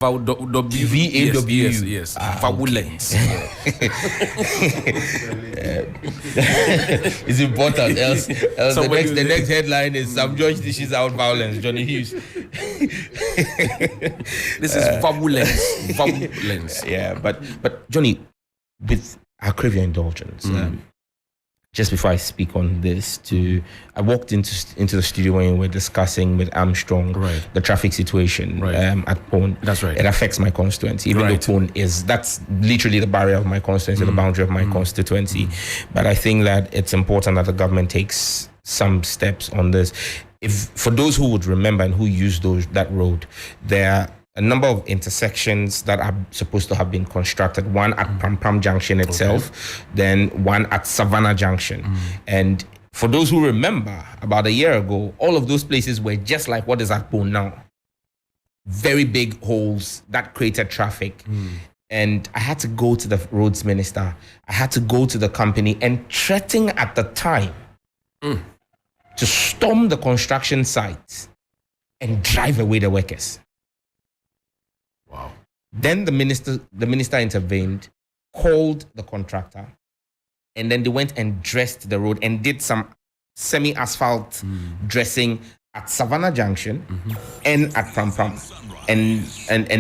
VAW. Yes. Violence. It's important. Else the next headline is Sam George dishes out violence. Johnny Hughes. This is violence. Violence. Yeah, but Johnny, with our crave indulgence, just before I speak on this, I walked into the studio when we were discussing with Armstrong the traffic situation at Pone. That's right. It affects my constituency, even though Pone that's literally the barrier of my constituency, the boundary of my constituency. But I think that it's important that the government takes some steps on this. If for those who would remember and who use that road, there are a number of intersections that are supposed to have been constructed, one at Pram Junction itself, then one at Savannah Junction. And for those who remember, about a year ago, all of those places were just like what is at Pone now. Very big holes that created traffic. And I had to go to the roads minister. I had to go to the company and threaten at the time to storm the construction sites and drive away the workers. Wow. Then the minister intervened, called the contractor, and then they went and dressed the road and did some semi-asphalt dressing at Savannah Junction and at Pram. And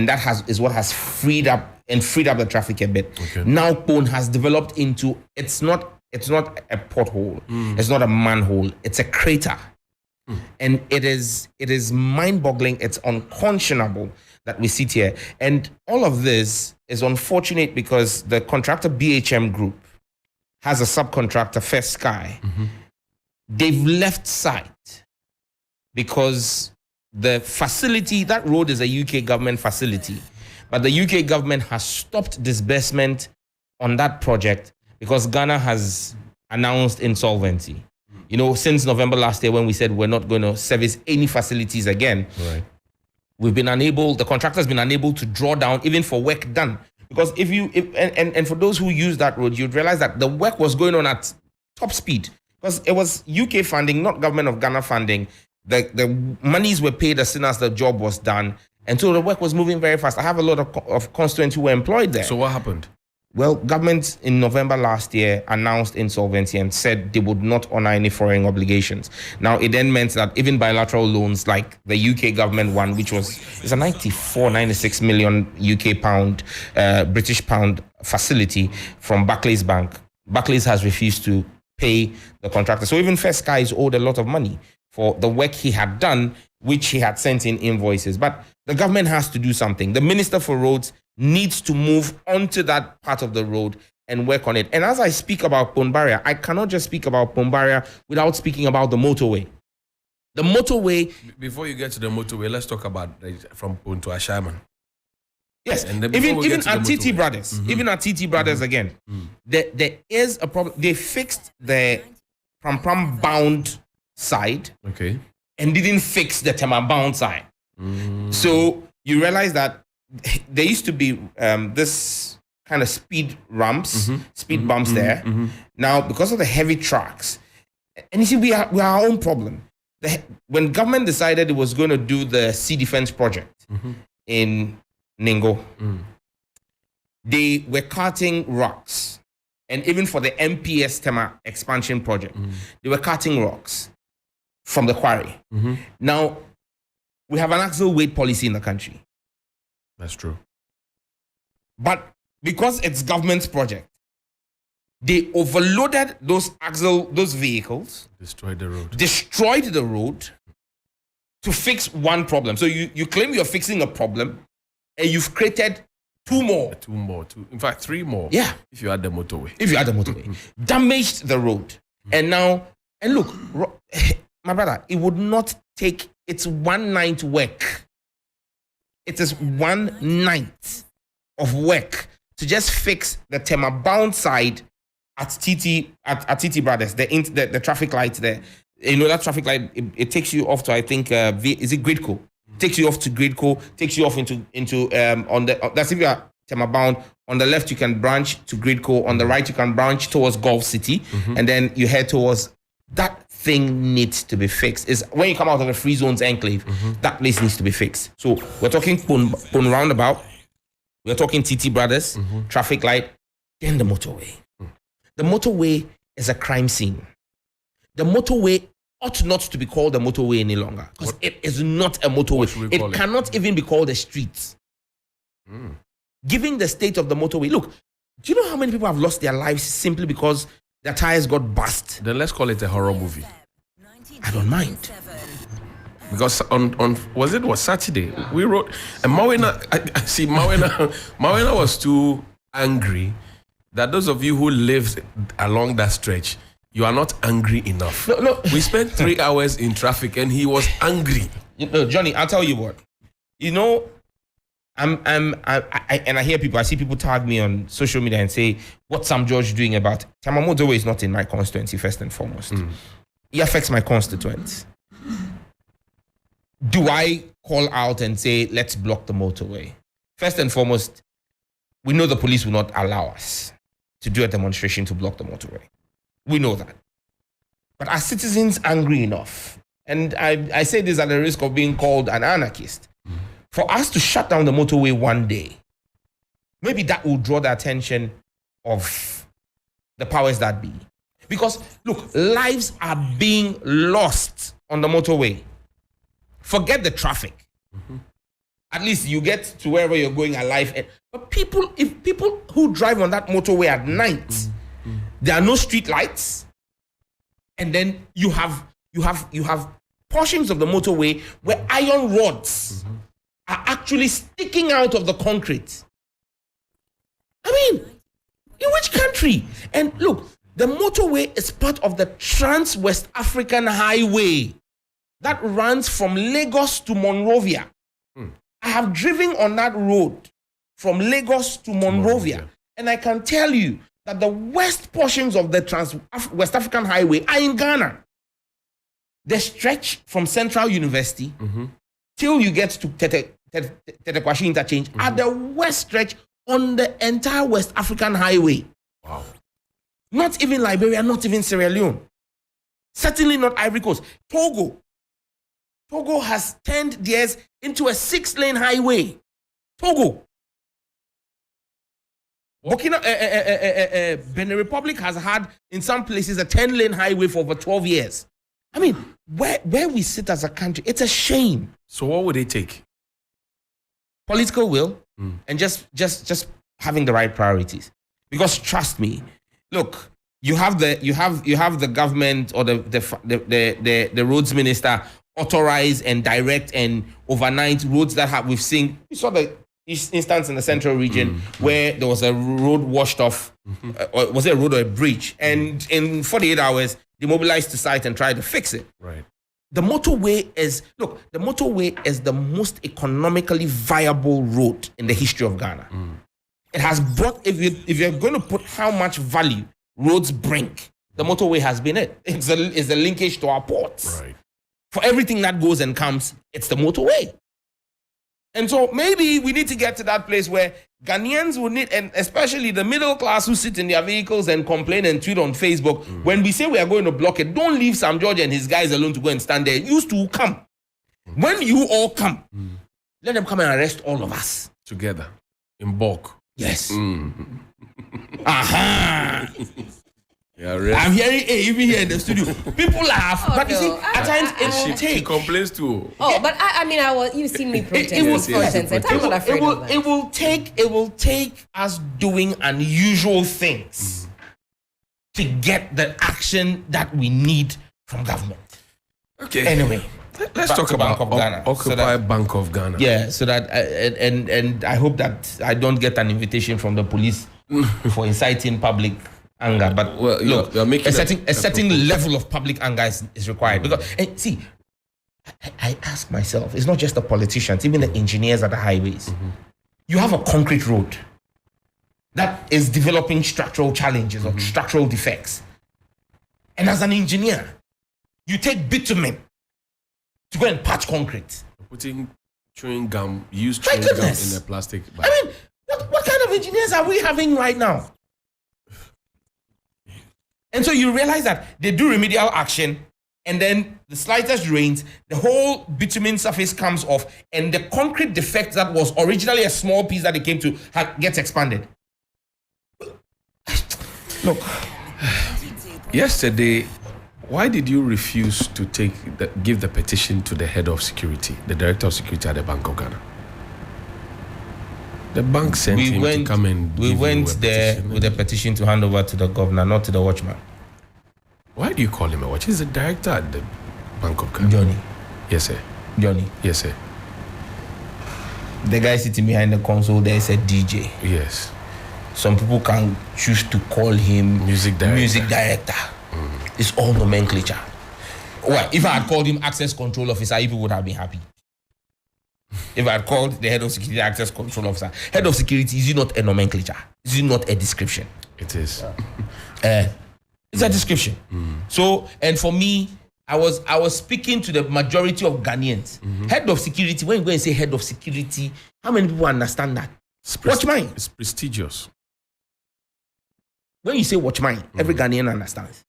that is what has freed up the traffic a bit. Okay. Now Pone has developed into it's not a pothole, it's not a manhole, it's a crater. And it is mind-boggling, it's unconscionable that we sit here. And all of this is unfortunate because the contractor BHM Group has a subcontractor, First Sky. They've left site because the facility, that road is a UK government facility, but the UK government has stopped disbursement on that project because Ghana has announced insolvency. You know, since November last year when we said we're not going to service any facilities again, we've been unable, the contractor's been unable to draw down even for work done. Because and for those who use that road, you'd realize that the work was going on at top speed because it was UK funding, not government of Ghana funding. The monies were paid as soon as the job was done. And so the work was moving very fast. I have a lot of constituents who were employed there. So what happened? Well, government in November last year announced insolvency and said they would not honor any foreign obligations. Now, it then meant that even bilateral loans like the UK government one, which is a 96 million UK pound, British pound facility from Barclays Bank, Barclays has refused to pay the contractor. So even First Sky is owed a lot of money for the work he had done, which he had sent in invoices. But the government has to do something. The Minister for Roads needs to move onto that part of the road and work on it. And as I speak about Pone Barrier, I cannot just speak about Pone Barrier without speaking about the motorway. The motorway... Before you get to the motorway, let's talk about from Pone to Ashaiman. Yes, and even at TT Brothers, even at TT Brothers again, there is a problem. They fixed the Pram bound side, and didn't fix the Tema bound side. So you realize that there used to be this kind of speed ramps, speed bumps there. Now, because of the heavy trucks, and you see, we are our own problem. When government decided it was going to do the Sea Defense project in Ningo, they were cutting rocks. And even for the MPS Tema expansion project, they were cutting rocks from the quarry. Now, we have an axle weight policy in the country. That's true. But because it's government's project, they overloaded those vehicles, destroyed the road to fix one problem. So you claim you're fixing a problem and you've created two more. In fact, three more. Yeah. If you add the motorway. Damaged the road. And look, my brother, it would not take, it's one night work. It is one night of work to just fix the Tema bound side at TT Brothers, the traffic light there. You know, that traffic light, it takes you off to, I think, is it Gridco? Takes you off to Gridco, takes you off into that's if you are Tema bound. On the left, you can branch to Gridco. On the right, you can branch towards Gulf City. And then you head towards that thing needs to be fixed. Is when you come out of the free zones enclave, that place needs to be fixed. So we're talking Pun roundabout, we're talking TT Brothers, traffic light, then the motorway. The motorway is a crime scene. The motorway ought not to be called a motorway any longer because it is not a motorway. It cannot even be called a street. Given the state of the motorway, look, do you know how many people have lost their lives simply because their tires got burst? Then let's call it a horror movie. I don't mind. Because on was Saturday we wrote and Mawena was too angry that those of you who lived along that stretch, you are not angry enough. No. We spent 3 hours in traffic and he was angry. Johnny, I'll tell you what. You know, I hear people, I see people tag me on social media and say, what's Sam George doing about it? Tamale Motorway is not in my constituency, first and foremost. It affects my constituents. Do I call out and say, let's block the motorway? First and foremost, we know the police will not allow us to do a demonstration to block the motorway. We know that. But are citizens angry enough? And I say this at the risk of being called an anarchist. For us to shut down the motorway one day, maybe that will draw the attention of the powers that be. Because, look, lives are being lost on the motorway. Forget the traffic. At least you get to wherever you're going alive. But if people who drive on that motorway at night, there are no street lights, and then you have portions of the motorway where iron rods are actually sticking out of the concrete. I mean, in which country? And look, the motorway is part of the Trans-West African Highway that runs from Lagos to Monrovia. I have driven on that road from Lagos to Monrovia, and I can tell you that the west portions of the Trans-West African Highway are in Ghana. They stretch from Central University till you get to Tetekwashi Interchange at the west stretch on the entire West African Highway. Wow. Not even Liberia, not even Sierra Leone. Certainly not Ivory Coast. Togo has turned theirs into a 6-lane highway. Togo. Benin Republic has had, in some places, a 10-lane highway for over 12 years. I mean, where we sit as a country, it's a shame. So what would it take? Political will and just having the right priorities. Because trust me, look, you have the government or the roads minister authorize and direct and overnight roads that we've seen. We saw the instance in the central region where there was a road washed off, or was it a road or a bridge? And in 48 hours, they mobilized to site and tried to fix it. Right. The motorway is the most economically viable road in the history of Ghana. It has brought, if you're going to put how much value roads bring, the motorway has been it. It's a linkage to our ports. Right. For everything that goes and comes, it's the motorway. And so maybe we need to get to that place where Ghanaians will need, and especially the middle class who sit in their vehicles and complain and tweet on Facebook, when we say we are going to block it, don't leave Sam George and his guys alone to go and stand there. You used to come. When you all come, let them come and arrest all of us. Together, in bulk. Yes. Aha. Yeah, really. I'm hearing even here in the studio. People laugh, but you see, at times it will take. She complains too. Oh, but I mean, you've seen me protest. I'm not afraid of that. It will take us doing unusual things to get the action that we need from government. Okay. Anyway, let's talk about Bank of Ghana. Occupy Bank of Ghana. Yeah, so that and I hope that I don't get an invitation from the police for inciting public anger. But look, you're making a certain level of public anger is required. Because see, I ask myself, it's not just the politicians, even the engineers at the highways. You have a concrete road that is developing structural challenges or structural defects. And as an engineer, you take bitumen to go and patch concrete. Putting chewing gum, used chewing gum in a plastic bag. I mean, what kind of engineers are we having right now? And so you realize that they do remedial action and then the slightest rains, the whole bitumen surface comes off, and the concrete defect that was originally a small piece that it came to gets expanded. Look, Yesterday, why did you refuse to give the petition to the head of security, the director of security at the Bank of Ghana? The bank sent him to come and we give went you a there petition. with a petition to hand over to the governor, not to the watchman. Why do you call him a watch? He's the director at the Bank of Ghana. Johnny. Yes, sir. Johnny. Yes, sir. The guy sitting behind the console there is a DJ. Yes. Some people can choose to call him Music director. It's all nomenclature. Well, if I had called him access control officer, people would have been happy. If I had called the head of security access control officer, head of security, is it not a nomenclature? Is it not a description? It is. It's a description. So, and for me, I was speaking to the majority of Ghanaians. Head of security, when you go and say head of security, how many people understand that? Watchman. It's prestigious. When you say watchman, every Ghanaian understands.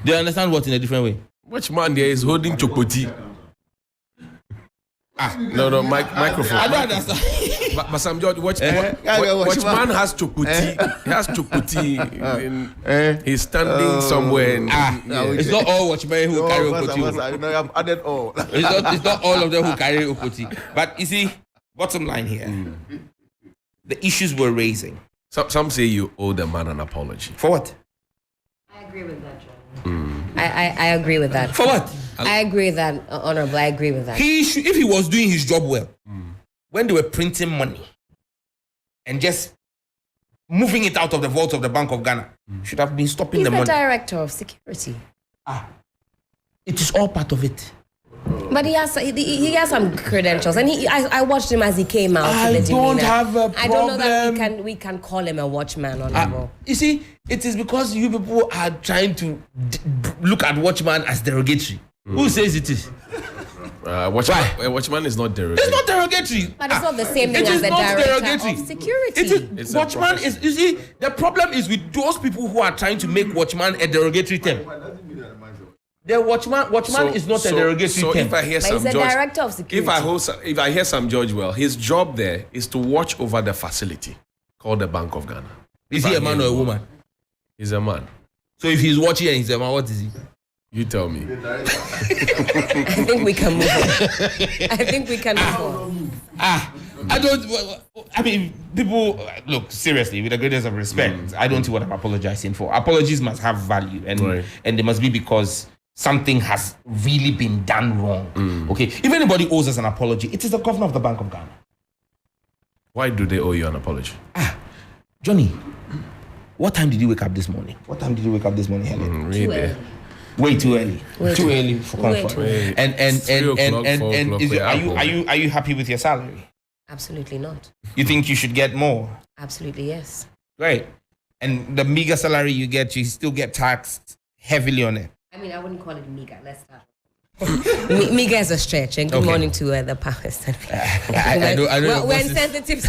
They understand what in a different way? Watchman there is holding chopoti. No, microphone. I don't understand. But Sam George, Watchman has chopoti. He has chopoti. He's standing somewhere. It's not all watchmen who carry okoti. I've added all. It's not all of them who carry okoti. But you see, bottom line here, the issues we're raising. Some say you owe the man an apology. For what? I agree with that, John. I agree with that. For what? I agree with that, Honorable. I agree with that. He should, if he was doing his job well, when they were printing money and just moving it out of the vault of the Bank of Ghana, should have been stopping He's the the money. director of security. It is all part of it. But he has some credentials, and I watched him as he came out. I to the don't demeanor. have a I don't know that problem. we can call him a watchman, Honorable. You see, it is because you people are trying to look at watchman as derogatory. Who says it is? Watchman is not derogatory. It's not derogatory. But it's not the same thing It as is the not director derogatory. of security. It is, It's a watchman is, profession. you see, the problem is with those people who are trying to make watchman a derogatory term. The watchman is not a derogatory so term. if I hear But some he's the George, director of security. if I hear some George well, his job there is to watch over the facility called the Bank of Ghana. Is he a man or a woman? He's a man. So if he's watching and he's a man, what is he? You tell me. I think we can move on. I think we can move on. I mean, people, look, seriously, with the greatest of respect, I don't see what I'm apologizing for. Apologies must have value, and Right. they must be because something has really been done wrong. Okay, if anybody owes us an apology, it is the governor of the Bank of Ghana. Why do they owe you an apology? Johnny, what time did you wake up this morning? Helen? Really? Way too early. Way Too too- early for way comfort. too early. And 3 o'clock, 4 o'clock, is it, we're are you happy with your salary? Absolutely not. You think you should get more? Absolutely yes. Great. And the meager salary you get, you still get taxed heavily on it. I mean, I wouldn't call it meager. Let's start. Meager is a stretch. And good Okay. morning to the powers. I know We're in bosses- sensitive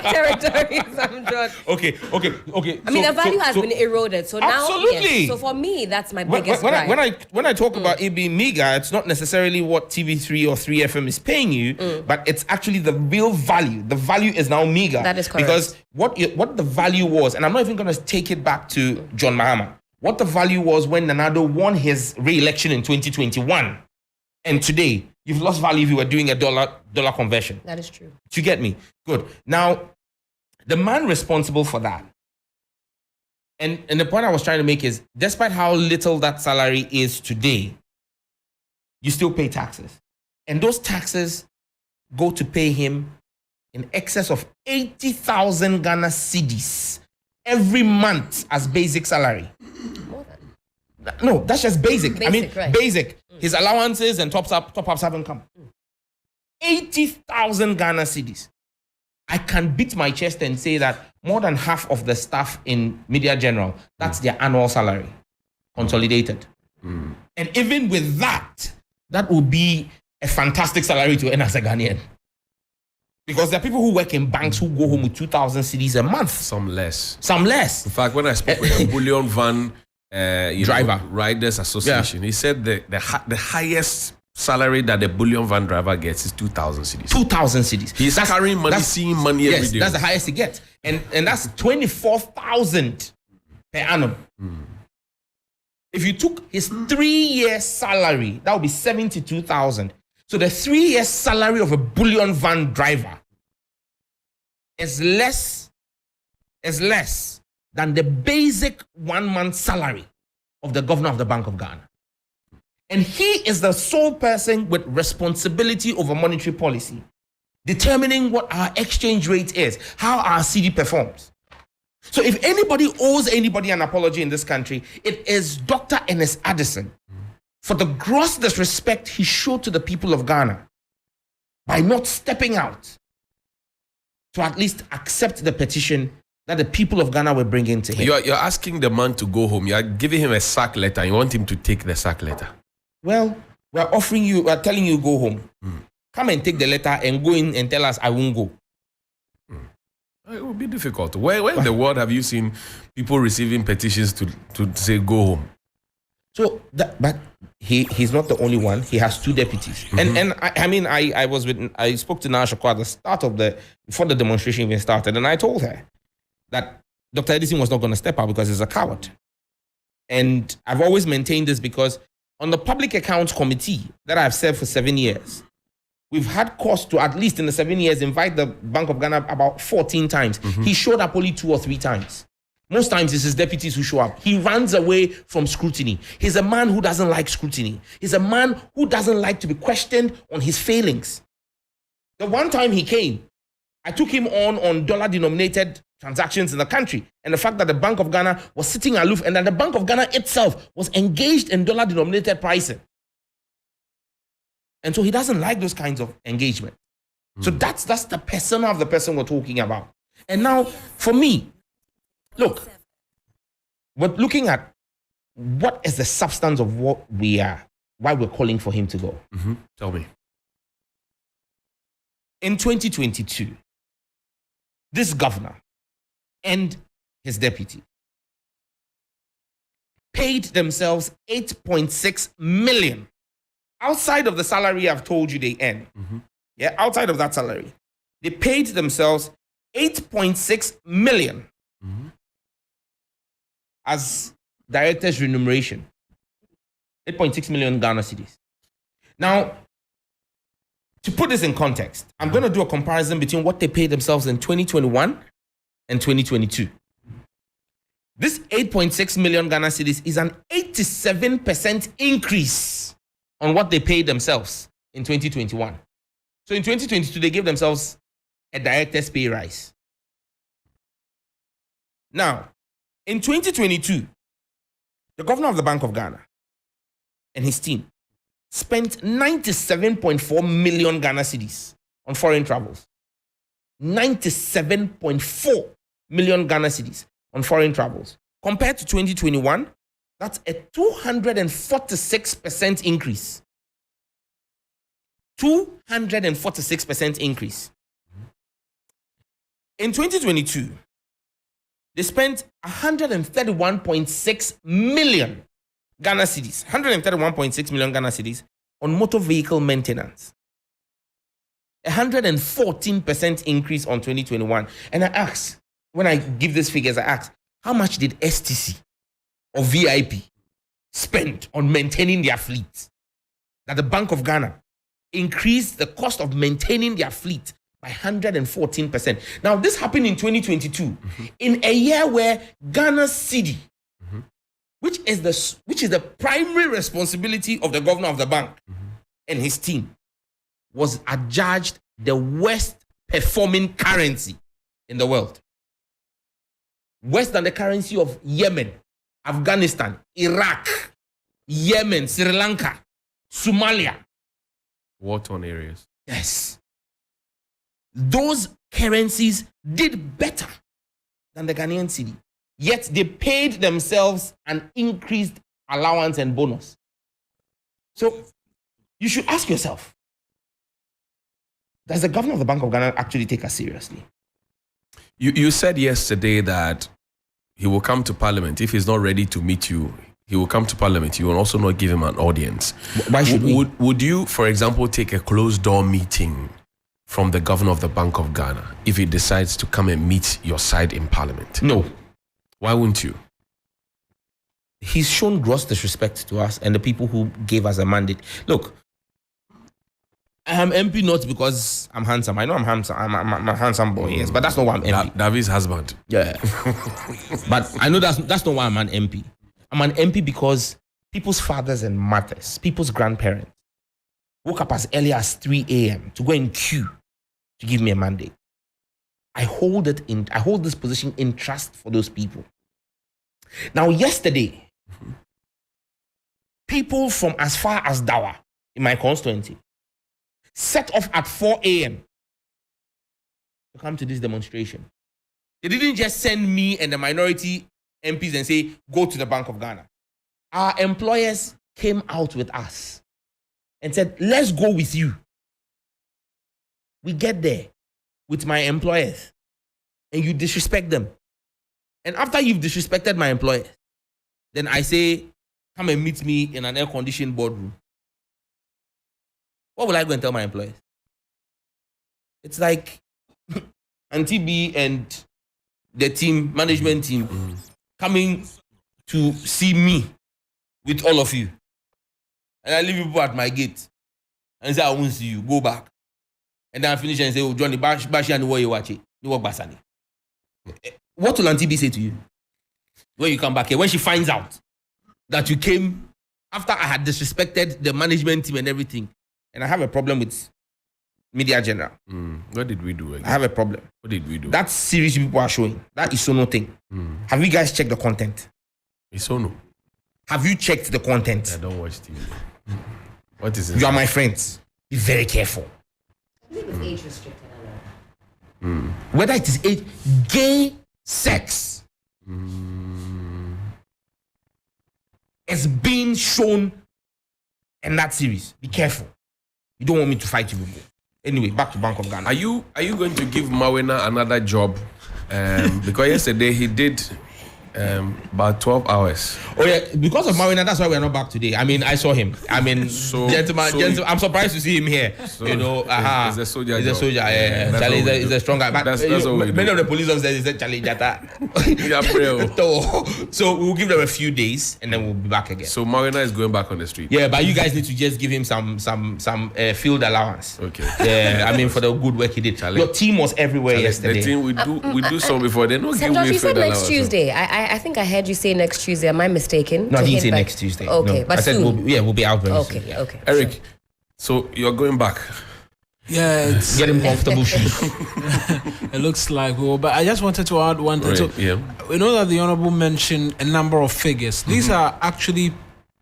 territories. I'm John. Okay. I mean, the value has been eroded. So now, Absolutely. yes. So for me, that's my When, biggest when, I, gripe. when I talk about it being meager, it's not necessarily what TV3 or 3FM is paying you, but it's actually the real value. The value is now meager. That is correct. Because what the value was, and I'm not even going to take it back to John Mahama, what the value was when Nanado won his re-election in 2021. And today, you've lost value if you were doing a dollar conversion. That is true. Do you get me? Good. Now, the man responsible for that, and the point I was trying to make is, despite how little that salary is today, you still pay taxes. And those taxes go to pay him in excess of 80,000 Ghana cedis every month as basic salary. More than. No, that's just basic. Basic, right. Basic. His allowances and top-ups haven't come. 80,000 Ghana cedis. I can beat my chest and say that more than half of the staff in Media General, that's their annual salary, consolidated. And even with that, that would be a fantastic salary to earn as a Ghanaian. Because there are people who work in banks who go home with 2,000 cedis a month. Some less. Some less. In fact, when I spoke with a bullion van Driver. Riders Association. He said the highest salary that a bullion van driver gets is 2,000 cedis. 2,000 cedis. He's carrying money, seeing money every Yes, day. that's the highest he gets. And that's 24,000 per annum. If you took his 3-year salary, that would be 72,000. So the 3-year salary of a bullion van driver is less than the basic 1-month salary of the governor of the Bank of Ghana. And he is the sole person with responsibility over monetary policy, determining what our exchange rate is, how our CD performs. So if anybody owes anybody an apology in this country, it is Dr. Ernest Addison for the gross disrespect he showed to the people of Ghana by not stepping out to at least accept the petition that the people of Ghana were bringing to him. You're asking the man to go home. You're giving him a sack letter. You want him to take the sack letter. Well, we're telling you go home. Come and take the letter and go in and tell us I won't go. It will be difficult. Where in the world have you seen people receiving petitions to say go home? So, but he's not the only one. He has 2 deputies. And I spoke to Nasha at the start of before the demonstration even started, and I told her that Dr. Edison was not going to step out because he's a coward. And I've always maintained this because on the Public Accounts Committee that I've served for 7 years, we've had cause to, at least in the 7 years, invite the Bank of Ghana about 14 times. He showed up only 2 or 3 times. Most times it's his deputies who show up. He runs away from scrutiny. He's a man who doesn't like scrutiny. He's a man who doesn't like to be questioned on his failings. The one time he came, I took him on dollar-denominated transactions in the country, and the fact that the Bank of Ghana was sitting aloof and that the Bank of Ghana itself was engaged in dollar-denominated pricing. And so he doesn't like those kinds of engagement. So that's the persona of the person we're talking about. And now, for me, look, we're looking at what is the substance of what we are, why we're calling for him to go. Tell me. In 2022, this governor and his deputy paid themselves 8.6 million outside of the salary I've told you they earn. Yeah, outside of that salary, they paid themselves 8.6 million as director's remuneration. 8.6 million Ghana cedis. Now, to put this in context, I'm going to do a comparison between what they paid themselves in 2021 and 2022. This 8.6 million Ghana cedis is an 87% increase on what they paid themselves in 2021. So in 2022, they gave themselves a director's pay rise. Now, in 2022, the governor of the Bank of Ghana and his team spent 97.4 million Ghana cedis on foreign travels. 97.4 million Ghana cedis on foreign travels. Compared to 2021, that's a 246% increase. 246% increase. In 2022, they spent 131.6 million Ghana cedis, 131.6 million Ghana cedis on motor vehicle maintenance. 114% increase on 2021. And I ask, when I give these figures, I ask, how much did STC or VIP spend on maintaining their fleet? That the Bank of Ghana increased the cost of maintaining their fleet by 114%. Now, this happened in 2022, in a year where Ghana's cedi, which is the primary responsibility of the governor of the bank and his team, was adjudged the worst performing currency in the world. Worse than the currency of Yemen, Afghanistan, Iraq, Yemen, Sri Lanka, Somalia. War-torn areas. Yes. Those currencies did better than the Ghanaian cedi. Yet they paid themselves an increased allowance and bonus. So you should ask yourself, does the governor of the Bank of Ghana actually take us seriously? You said yesterday that he will come to Parliament. If he's not ready to meet you, he will come to Parliament. You will also not give him an audience. Why should we? Would you, for example, take a closed door meeting from the governor of the Bank of Ghana if he decides to come and meet your side in Parliament? No. Why wouldn't you? He's shown gross disrespect to us and the people who gave us a mandate. Look, I am MP not because I'm handsome. I know I'm handsome. I'm a handsome boy, yes, but that's not why I'm MP. David's husband. Yeah. But I know that's not why I'm an MP. I'm an MP because people's fathers and mothers, people's grandparents woke up as early as 3 a.m. to go in queue to give me a mandate. I hold this position in trust for those people. Now, yesterday, people from as far as Dawa in my constituency set off at 4 a.m. to come to this demonstration. They didn't just send me and the minority MPs and say, go to the Bank of Ghana. Our employers came out with us and said, let's go with you. We get there with my employers and you disrespect them. And after you've disrespected my employers, then I say, come and meet me in an air-conditioned boardroom. What will I go and tell my employers? It's like Auntie B and the team, management team, coming to see me with all of you. And I leave people at my gate and say, I won't see you, go back. And then I finish and say, oh, Johnny, Bashi and what you watch it. You work Basani. What will Auntie B say to you when you come back here? When she finds out that you came after I had disrespected the management team and everything. And I have a problem with Media General. What did we do again? I have a problem. What did we do? That series people are showing, that Isono thing. Have you guys checked the content? Isono. Have you checked the content? I don't watch TV. What is it? You are my friends. Be very careful. I think it's age restricted. Whether it is gay sex is being shown in that series. Be careful. You don't want me to fight you people. Anyway, back to Bank of Ghana. Are you going to give Mawena another job? Because yesterday he did about 12 hours. Oh yeah, because of Marina, that's why we're not back today. I mean, I saw him. I mean, gentleman, I'm surprised to see him here. He's a soldier. He's a soldier. Yeah. Charlie is a strong guy. But That's what we many do. of the police officers said Charlie Jata. Yeah, bro. So we'll give them a few days and then we'll be back again. So Mawena is going back on the street. Yeah, but you guys need to just give him some field allowance. Okay. Yeah, I mean for the good work he did. Charlie. Your team was everywhere yesterday. The team we do some before. They don't give Sometimes me you said further next allowance. Tuesday. I think I heard you say next Tuesday. Am I mistaken? No, I To didn't hit say back- next Tuesday. Okay, No. but I said soon. we'll be out very Okay, soon. Yeah. okay. Eric, so you're going back. Yeah, it's, Get him comfortable shoes. it looks like we will. But I just wanted to add one thing. Right, So yeah. we know that the Honourable mentioned a number of figures. These are actually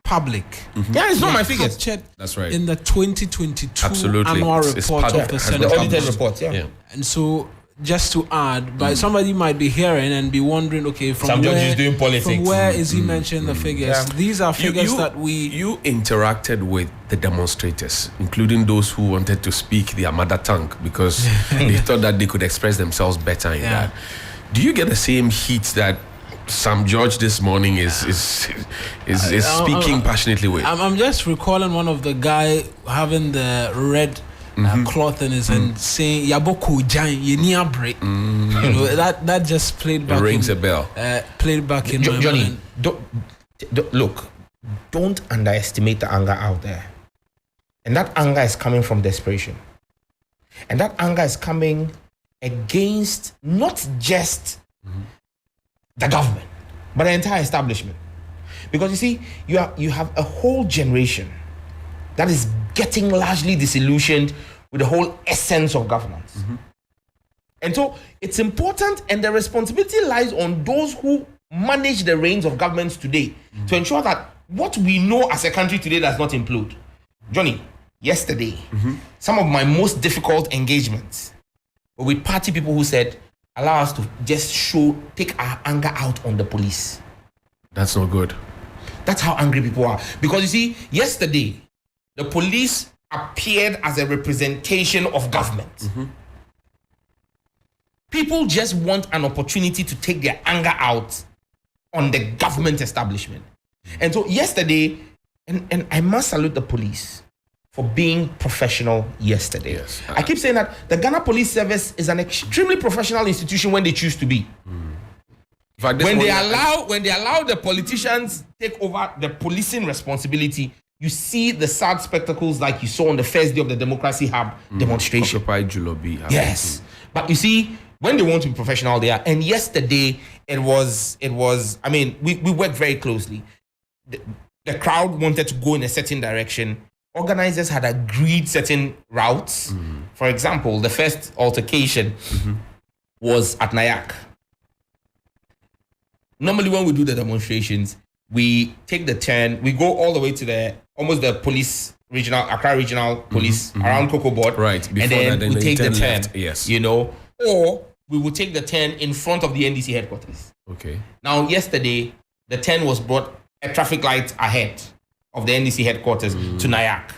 public. Yeah, it's not my figures. Captured That's right. in the 2022 Absolutely. annual It's report part of of- the has Senate. been The published. audited report, yeah. Yeah. And so, just to add, but somebody might be hearing and be wondering, okay, from Some where, judge is doing politics. from where is he mentioning the figures? Yeah. These are figures you, that we. you interacted with the demonstrators, including those who wanted to speak their mother tongue because they thought that they could express themselves better in Yeah. that. Do you get the same heat that Sam George this morning is speaking passionately with? I'm just recalling one of the guy having the red cloth in his hand saying Yaboko Jan Yenia break. You know that just played back. It rings in, a bell. Played back in my Johnny, mind. don't underestimate the anger out there. And that anger is coming from desperation. And that anger is coming against not just the government, but the entire establishment. Because you see, you have a whole generation that is getting largely disillusioned with the whole essence of governance. And so it's important, and the responsibility lies on those who manage the reins of governments today to ensure that what we know as a country today does not implode. Johnny, yesterday, some of my most difficult engagements were with party people who said, allow us to just take our anger out on the police. That's not good. That's how angry people are. Because you see, yesterday, the police appeared as a representation of government. People just want an opportunity to take their anger out on the government establishment. And so yesterday, and I must salute the police for being professional yesterday. Yes. I keep saying that the Ghana Police Service is an extremely professional institution when they choose to be. In fact, this When they morning- allow the politicians take over the policing responsibility, you see the sad spectacles like you saw on the first day of the Democracy Hub demonstration. Occupy Julobi. Yes. But you see, when they want to be professional, they are. And yesterday, it was, I mean, we worked very closely. The crowd wanted to go in a certain direction. Organizers had agreed certain routes. For example, the first altercation was at Nayak. Normally, when we do the demonstrations, we take the turn, we go all the way to almost the police regional, Accra Regional Police around Cocoa Board. Right, And before then that, we then take the turn turn, left, yes. you know, or we will take the turn in front of the NDC headquarters. Okay. Now, yesterday, the turn was brought a traffic light ahead of the NDC headquarters to Nayak.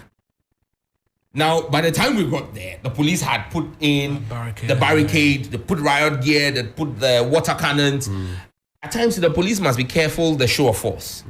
Now, by the time we got there, the police had put in Barricade. the barricade, they put riot gear, they put the water cannons. At times, the police must be careful the show of force.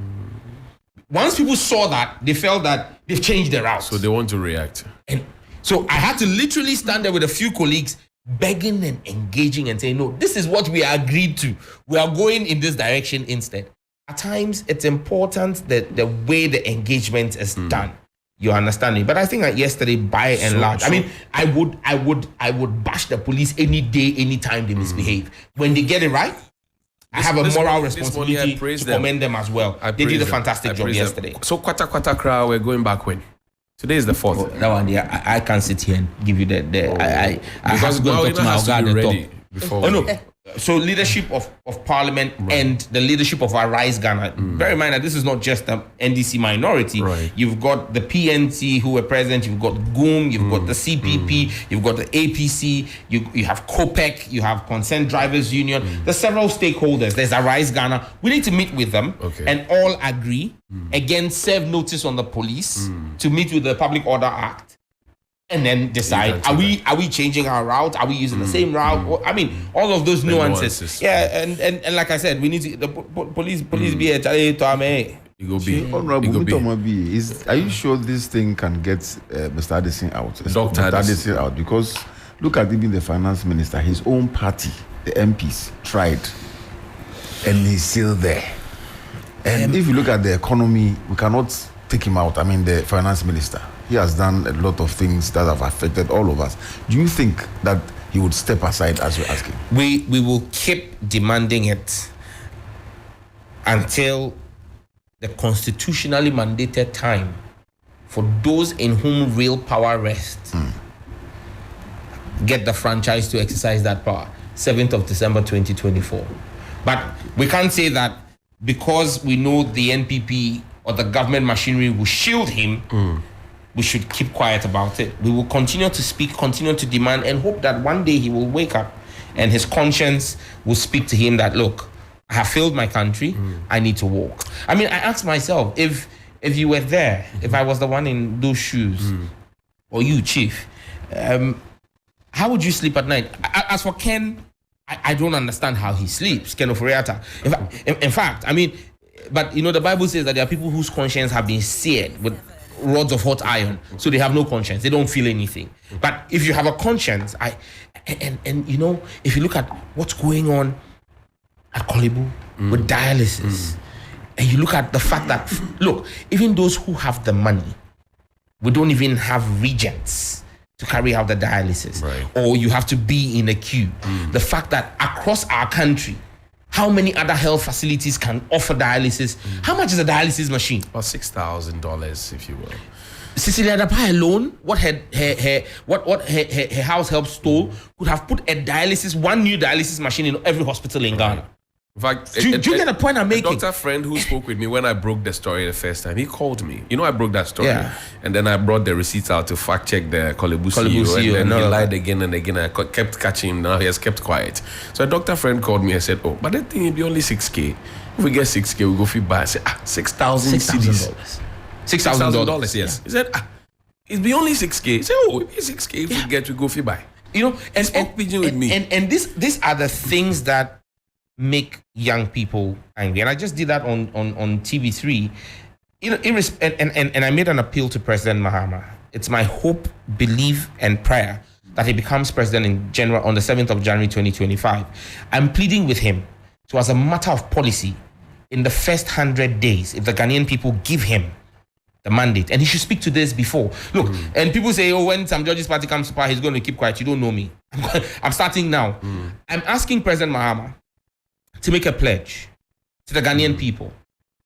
Once people saw that, they felt that they've changed their route. So they want to react. And so I had to literally stand there with a few colleagues, begging and engaging and saying, no, this is what we agreed to. We are going in this direction instead. At times, it's important that the way the engagement is done. You understand me? But I think that yesterday, by and large, I mean, I would bash the police any day, any time they misbehave. When they get it right, I have a this moral morning I responsibility to praise them. commend them as well. I They did praise a them. fantastic I job praise them. yesterday. So Kwata crowd, we're going back when? Today is the 4th. That one, yeah, I can't sit here and give you I have to go and talk to my has to guy be at the ready top. before. Oh no. So leadership of Parliament and the leadership of our Rise Ghana. Bear in mind that this is not just the NDC minority. Right. You've got the PNC who were present. You've got GUM. You've got the CPP. You've got the APC. You have COPEC. You have Concerned Drivers Union. There's several stakeholders. There's a Rise Ghana. We need to meet with them and all agree. Again, serve notice on the police to meet with the Public Order Act. And then decide: are we changing our route? Are we using the same route? Or, I mean, all of those nuances. Yeah, and like I said, we need to the police be a challenge to me. You go be. Honorable You go be. Mitomabi, are you sure this thing can get Mr. Addison out? Dr. Mr. Addison out, because look at even the finance minister, his own party, the MPs tried, and he's still there. And if you look at the economy, we cannot take him out. I mean, the finance minister, he has done a lot of things that have affected all of us. Do you think that he would step aside as you're asking? We will keep demanding it until the constitutionally mandated time for those in whom real power rests get the franchise to exercise that power. 7th of December 2024. But we can't say that because we know the NPP or the government machinery will shield him, we should keep quiet about it. We will continue to speak, continue to demand, and hope that one day he will wake up and his conscience will speak to him that, look, I have failed my country, I need to walk. I mean, I asked myself, if you were there, if I was the one in those shoes, or you, Chief, how would you sleep at night? As for Ken, I don't understand how he sleeps, Ken Oforiatta. In fact, I mean, but you know, the Bible says that there are people whose conscience have been seared with rods of hot iron, so they have no conscience, they don't feel anything. But if you have a conscience, and you know, if you look at what's going on at Kolebu with dialysis, and you look at the fact that, look, even those who have the money, we don't even have regents to carry out the dialysis, or you have to be in a queue. The fact that across our country, how many other health facilities can offer dialysis? How much is a dialysis machine? About $6,000, if you will. Cecilia Dapa alone, what her house help stole, could have put one new dialysis machine in every hospital in Ghana. In fact, Do you get the point I'm making? A doctor friend who spoke with me when I broke the story the first time, he called me. You know, I broke that story. Yeah. And then I brought the receipts out to fact check the Kolebu Kolebu CEO. CEO, And then he no. lied again and again. I kept catching him. Now he has kept quiet. So a doctor friend called me and said, oh, but that thing will be only 6K. If we get 6K, we'll go feed by. I said, 6,000 cedis. $6,000. Yes. He said, it'll be only 6K. He said, oh, it's 6K if we go feed by. You know, and spoke pidgin with me. And these are the things that make young people angry. And I just did that on TV3. You know, and I made an appeal to President Mahama. It's my hope, belief, and prayer that he becomes president on the 7th of January 2025. I'm pleading with him to, as a matter of policy, in the first 100 days, if the Ghanaian people give him the mandate, and he should speak to this before. Look, and people say, oh, when Sam George's party comes to power, he's going to keep quiet. You don't know me. I'm starting now. I'm asking President Mahama to make a pledge to the Ghanaian people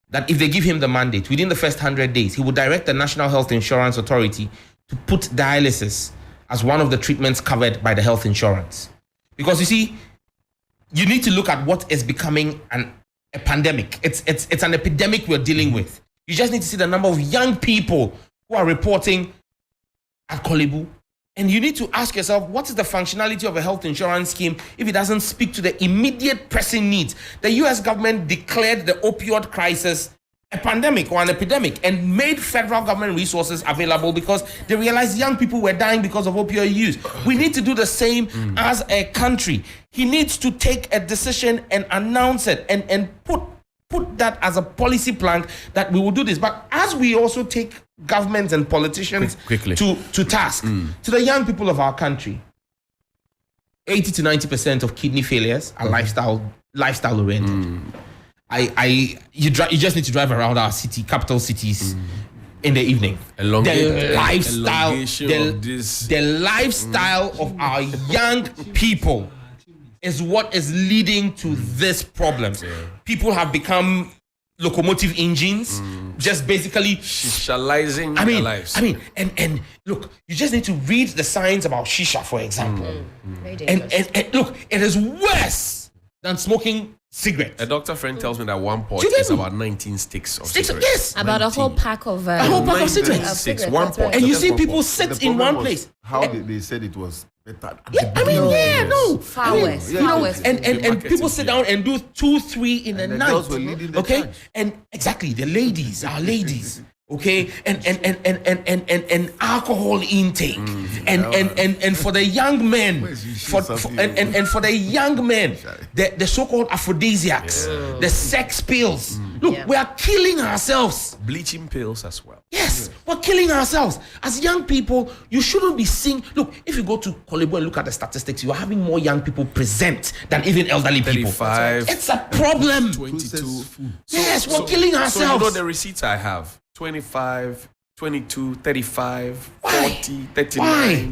that if they give him the mandate, within the first 100 days, he will direct the National Health Insurance Authority to put dialysis as one of the treatments covered by the health insurance. Because you see, you need to look at what is becoming a pandemic. It's an epidemic we're dealing with. You just need to see the number of young people who are reporting at Korle Bu. And you need to ask yourself, what is the functionality of a health insurance scheme if it doesn't speak to the immediate pressing needs? The US government declared the opioid crisis a pandemic or an epidemic and made federal government resources available because they realized young people were dying because of opioid use. We need to do the same as a country. He needs to take a decision and announce it and put that as a policy plank that we will do this. But as we also take governments and politicians Quickly. to task, to the young people of our country, 80 to 90% of kidney failures are lifestyle oriented. You just need to drive around our capital cities in the evening. The lifestyle of our young people is what is leading to this problem. People have become locomotive engines, just basically socializing their lives. And look, you just need to read the science about shisha, for example. Very dangerous. And look, it is worse than smoking cigarettes. A doctor friend tells me that one pot is about 19 sticks of cigarettes. Yes. About 19. a whole pack of cigarettes. Six, one that's right. pot. And you Just see one people pot. sit in one place. How they said it was better. Far worse. And people sit down and do 2-3 in the the night. girls were leading the Okay? charge. And exactly, the ladies, our ladies. Okay, and alcohol intake, and for the young men, for the young men, the so-called aphrodisiacs, the sex pills. Look, we are killing ourselves. Bleaching pills as well. Yes, we're killing ourselves. As young people, you shouldn't be seeing. Look, if you go to Korle Bu and look at the statistics, you are having more young people present than even elderly people. 35. It's a problem. 22. Yes, we're killing ourselves. So you know the receipts I have: 25, 22, 35, 40, 39. Why?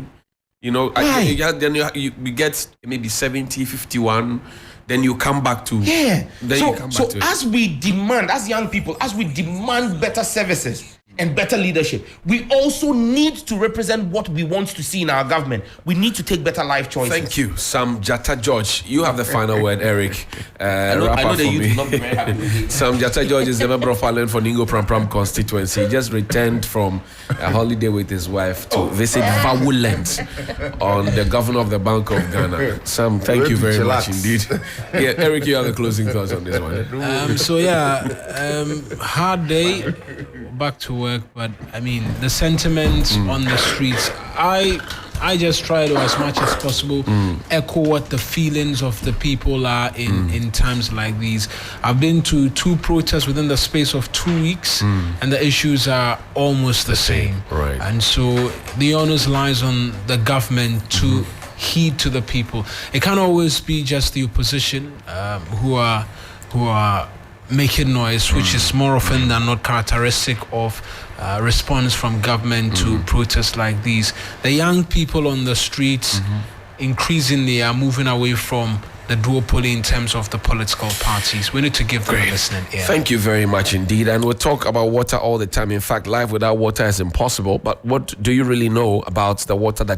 You know, then you get maybe 70, 51. Then you come back to Yeah. Then you come So back to it. as we demand, as young people, as we demand better services and better leadership, we also need to represent what we want to see in our government. We need to take better life choices. Thank you, Sam Jatta George. You have the final word, Eric. I know Wrap up the for youth me. will not be very happy with it. Sam Jatta George is the member of parliament for Ningo Pram Pram constituency. He just returned from a holiday with his wife to visit Vawuland on the governor of the Bank of Ghana. Sam, thank you very Chillax. much indeed. Yeah, Eric, you have the closing thoughts on this one. Hard day, back to work, but I mean the sentiment on the streets, I just try to, as much as possible, echo what the feelings of the people are in times like these. I've been to 2 protests within the space of 2 weeks, and the issues are almost the same. Right. And so the onus lies on the government to heed to the people. It can't always be just the opposition who are making noise, which is more often than not characteristic of response from government to protests like these. The young people on the streets increasingly are moving away from the duopoly in terms of the political parties. We need to give them a listening ear. Thank you very much indeed. And we'll talk about water all the time. In fact, life without water is impossible. But what do you really know about the water that